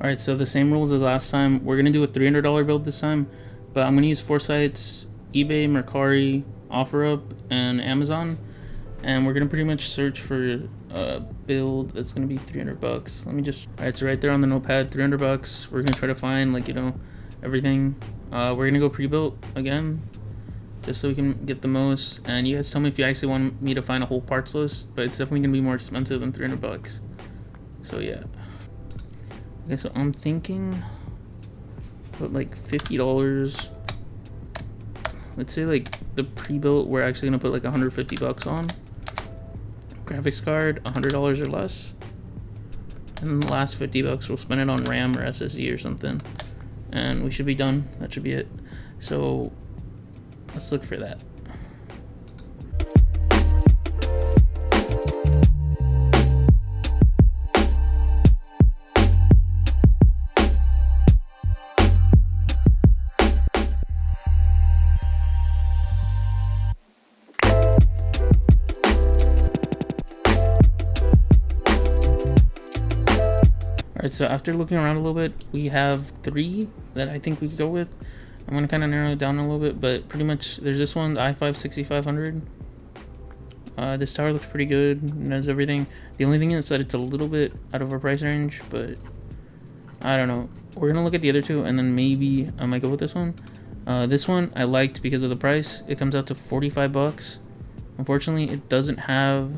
Alright, so the same rules as last time. We're going to do a $300 build this time, but I'm going to use 4 sites: eBay, Mercari, OfferUp, and Amazon. And we're going to pretty much search for a build that's going to be 300 bucks. Let me just... Alright, so right there on the notepad, 300 bucks. We're going to try to find, like, you know, everything. We're going to go pre-built again, just so we can get the most. And you guys tell me if you actually want me to find a whole parts list, but it's definitely going to be more expensive than 300 bucks. So yeah. Okay, so I'm thinking about like $50. Let's say like the pre-built, we're actually gonna put like 150 bucks on. Graphics card, $100 or less. And then the last 50 bucks we'll spend it on RAM or SSD or something. And we should be done. That should be it. So let's look for that. Alright, so after looking around a little bit, we have 3 that I think we could go with. I'm going to kind of narrow it down a little bit, but pretty much there's this one, the i5-6500. This tower looks pretty good, and does everything. The only thing is that it's a little bit out of our price range, but I don't know. We're going to look at the other 2, and then maybe I might go with this one. This one I liked because of the price. It comes out to 45 bucks. Unfortunately, it doesn't have...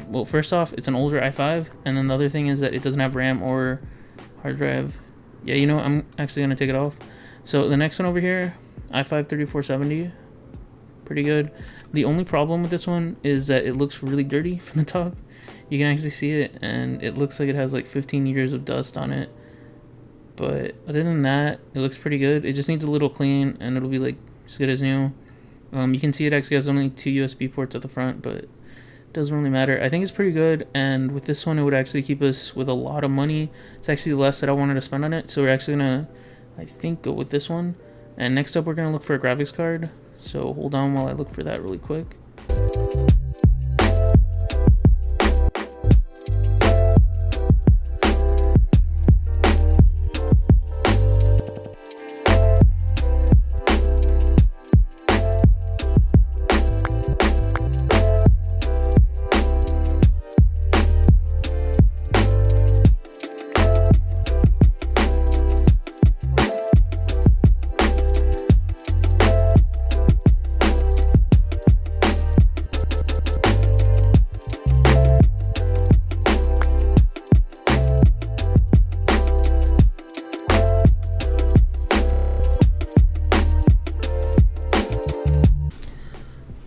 well, first off, it's an older i5, and then the other thing is that it doesn't have RAM or hard drive. Yeah, you know, I'm actually gonna take it off. So the next one over here, i5-3470, pretty good. The only problem with this one is that it looks really dirty from the top. You can actually see it, and it looks like it has like 15 years of dust on it. But other than that, it looks pretty good. It just needs a little clean, and it'll be like as good as new. You can see it actually has only 2 USB ports at the front, but doesn't really matter. I think it's pretty good, and with this one it would actually keep us with a lot of money. It's actually less that I wanted to spend on it, so we're actually gonna, I think, go with this one. And next up we're gonna look for a graphics card, so hold on while I look for that really quick.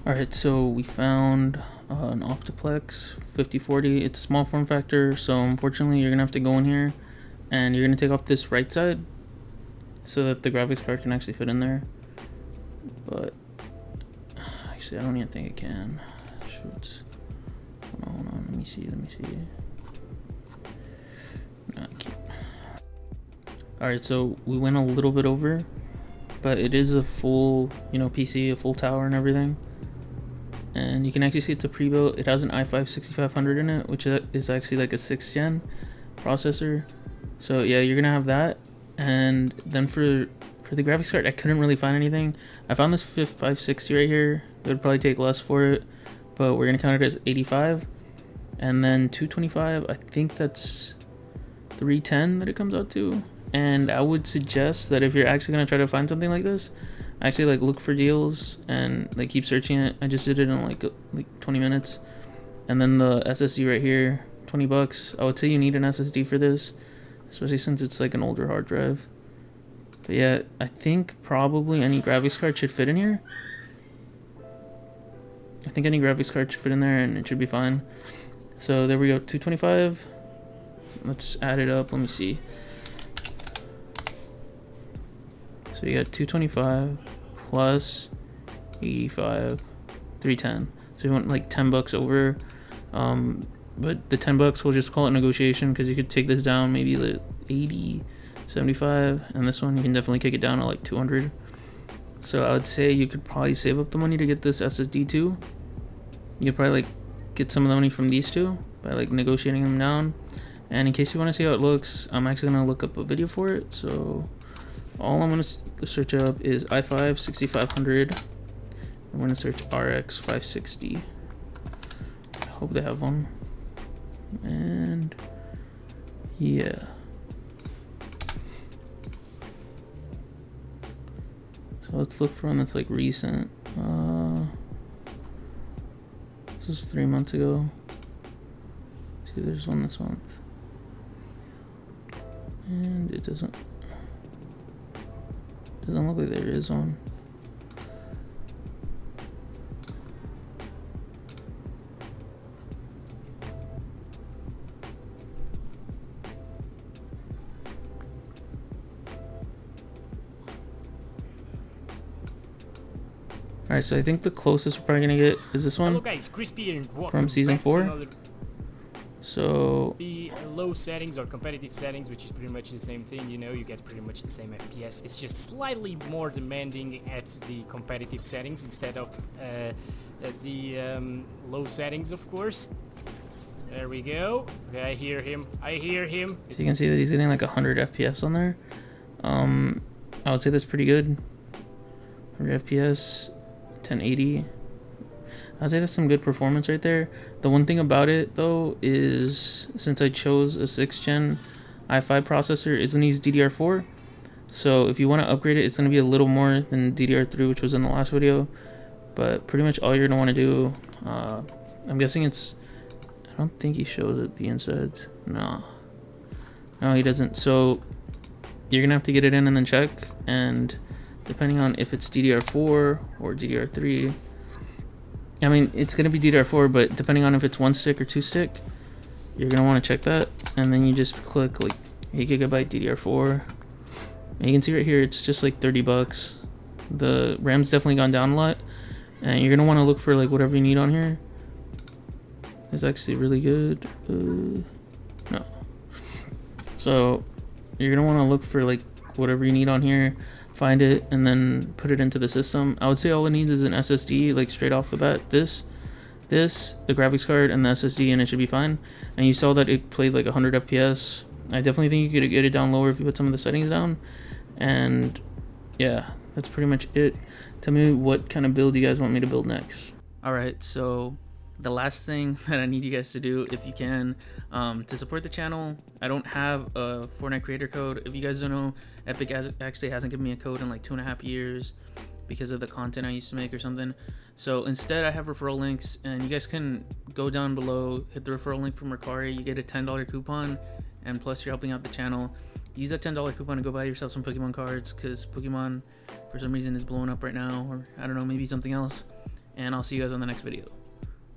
Alright, so we found an Optiplex 5040. It's a small form factor, so unfortunately you're gonna have to go in here and you're gonna take off this right side so that the graphics card can actually fit in there. But actually I don't even think it can. Shoot. Hold on, let me see. No, I can't. Alright, so we went a little bit over, but it is a full, you know, PC, a full tower and everything. And you can actually see it's a pre-built. It has an i5-6500 in it, which is actually like a 6th gen processor. So yeah, you're gonna have that. And then for the graphics card, I couldn't really find anything. I found this 560 right here. It would probably take less for it, but we're gonna count it as 85. And then 225, I think that's 310 that it comes out to. And I would suggest that if you're actually gonna try to find something like this, actually like look for deals and like keep searching it. I just did it in like 20 minutes. And then the SSD right here, 20 bucks. I would say you need an SSD for this, especially since it's like an older hard drive. But yeah, I think probably any graphics card should fit in here. I think any graphics card should fit in there and it should be fine. So there we go, 225. Let's add it up, let me see. So you got 225 plus 85, 310. So you want like 10 bucks over. But the 10 bucks, we'll just call it negotiation because you could take this down maybe like 80, 75. And this one, you can definitely kick it down to like 200. So I would say you could probably save up the money to get this SSD too. You'd probably like get some of the money from these two by like negotiating them down. And in case you want to see how it looks, I'm actually going to look up a video for it. So all I'm going to search up is i5 6500. I'm going to search RX 560. I hope they have one. And yeah. So let's look for one that's like recent. This was 3 months ago. See, there's one this month. And it doesn't look like there is one. Alright, so I think the closest we're probably gonna get is this one. Hello guys, Crispy and from season 4. So the low settings or competitive settings, which is pretty much the same thing, you know, you get pretty much the same FPS. It's just slightly more demanding at the competitive settings instead of at the low settings, of course. There we go. Okay, I hear him. You can see that he's getting like 100 FPS on there. I would say that's pretty good. 100 FPS, 1080. I'd say that's some good performance right there. The one thing about it though is, since I chose a 6th gen i5 processor, it's gonna use DDR4. So if you want to upgrade it, it's gonna be a little more than DDR3, which was in the last video. But pretty much all you're gonna want to do, I'm guessing it's, I don't think he shows it the insides. No, he doesn't. So you're gonna have to get it in and then check, and depending on if it's DDR4 or DDR3. I mean, it's going to be DDR4, but depending on if it's 1 stick or 2 stick, you're going to want to check that. And then you just click like 8 GB DDR4. And you can see right here, it's just like 30 bucks. The RAM's definitely gone down a lot. And you're going to want to look for like whatever you need on here. It's actually really good. No. So you're going to want to look for like whatever you need on here. Find it and then put it into the system. I would say all it needs is an SSD, like straight off the bat. This, the graphics card, and the SSD, and it should be fine. And you saw that it played like 100 FPS. I definitely think you could get it down lower if you put some of the settings down. And yeah, that's pretty much it. Tell me what kind of build you guys want me to build next. All right, so the last thing that I need you guys to do, if you can, to support the channel, I don't have a Fortnite creator code. If you guys don't know, Epic actually hasn't given me a code in like 2.5 years because of the content I used to make or something. So instead I have referral links, and you guys can go down below, hit the referral link from Ricari, you get a $10 coupon, and plus you're helping out the channel. Use that $10 coupon to go buy yourself some Pokemon cards, because Pokemon for some reason is blowing up right now, or I don't know, maybe something else. And I'll see you guys on the next video.